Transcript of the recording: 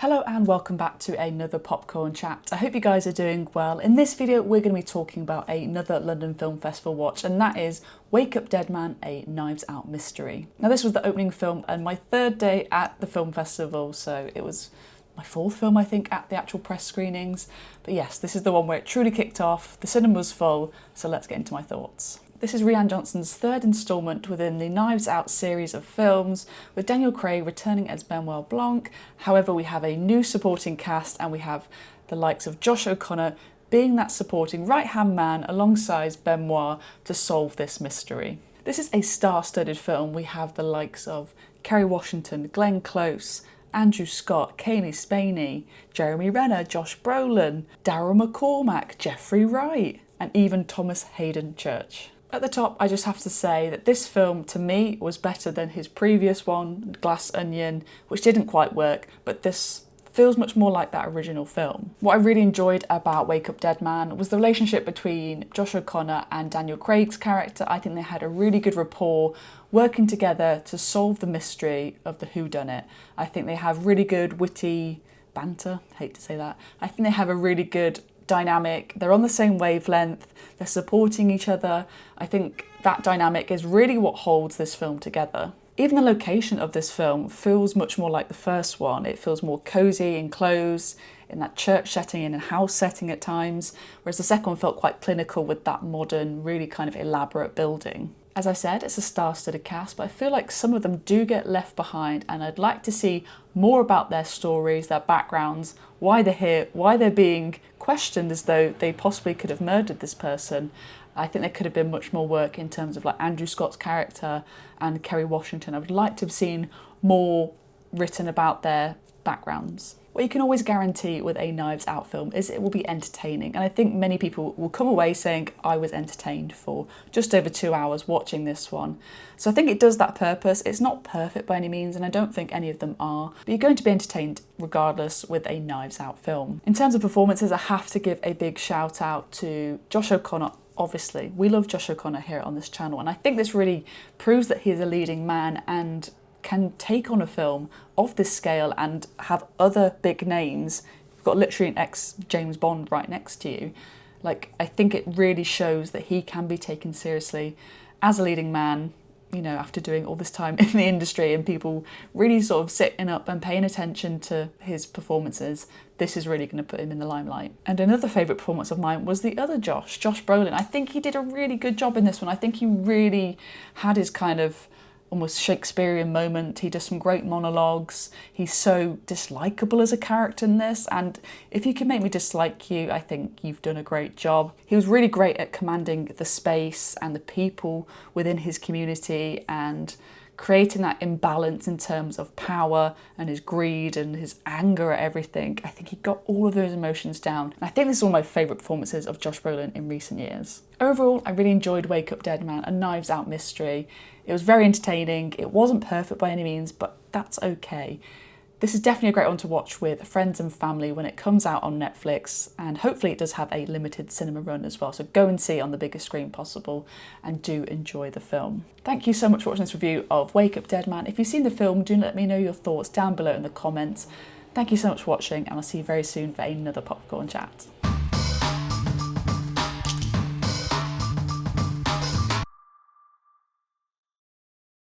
Hello and welcome back to another popcorn chat. I hope you guys are doing well. In this video we're going to be talking about another London Film Festival watch, and that is Wake Up Dead Man, a Knives Out mystery. Now this was the opening film and my third day at the film festival, so it was my fourth film I think at the actual press screenings. But yes, this is the one where it truly kicked off, the cinema was full, so let's get into my thoughts. This is Rian Johnson's third instalment within the Knives Out series of films, with Daniel Craig returning as Benoit Blanc. However, we have a new supporting cast and we have the likes of Josh O'Connor being that supporting right-hand man alongside Benoit to solve this mystery. This is a star-studded film. We have the likes of Kerry Washington, Glenn Close, Andrew Scott, Kaylee Spaney, Jeremy Renner, Josh Brolin, Daryl McCormack, Jeffrey Wright, and even Thomas Hayden Church. At the top, I just have to say that this film, to me, was better than his previous one, Glass Onion, which didn't quite work, but this feels much more like that original film. What I really enjoyed about Wake Up Dead Man was the relationship between Josh O'Connor and Daniel Craig's character. I think they had a really good rapport, working together to solve the mystery of the whodunit. I think they have really good, witty banter, hate to say that. I think they have a really good dynamic, they're on the same wavelength, they're supporting each other. I think that dynamic is really what holds this film together. Even the location of this film feels much more like the first one. It feels more cosy, enclosed, in that church setting, in a house setting at times, whereas the second one felt quite clinical with that modern, really kind of elaborate building. As I said, it's a star-studded cast, but I feel like some of them do get left behind, and I'd like to see more about their stories, their backgrounds, why they're here, why they're being questioned as though they possibly could have murdered this person. I think there could have been much more work in terms of like Andrew Scott's character and Kerry Washington. I would like to have seen more written about their backgrounds. What you can always guarantee with a Knives Out film is it will be entertaining, and I think many people will come away saying I was entertained for just over 2 hours watching this one. So I think it does that purpose. It's not perfect by any means, and I don't think any of them are, but you're going to be entertained regardless with a Knives Out film. In terms of performances, I have to give a big shout out to Josh O'Connor. Obviously, we love Josh O'Connor here on this channel, and I think this really proves that he is a leading man and can take on a film of this scale and have other big names. You've got literally an ex-James Bond right next to you. Like, I think it really shows that he can be taken seriously as a leading man, you know, after doing all this time in the industry and people really sort of sitting up and paying attention to his performances. This is really going to put him in the limelight. And another favourite performance of mine was the other Josh Brolin. I think he did a really good job in this one. I think he really had his kind of almost Shakespearean moment. He does some great monologues. He's so dislikable as a character in this, and if you can make me dislike you, I think you've done a great job. He was really great at commanding the space and the people within his community and creating that imbalance in terms of power and his greed and his anger at everything. I think he got all of those emotions down. And I think this is one of my favourite performances of Josh Brolin in recent years. Overall, I really enjoyed Wake Up Dead Man, a Knives Out mystery. It was very entertaining. It wasn't perfect by any means, but that's okay. This is definitely a great one to watch with friends and family when it comes out on Netflix, and hopefully it does have a limited cinema run as well, so go and see it on the biggest screen possible and do enjoy the film. Thank you so much for watching this review of Wake Up Dead Man. If you've seen the film, do let me know your thoughts down below in the comments. Thank you so much for watching, and I'll see you very soon for another popcorn chat.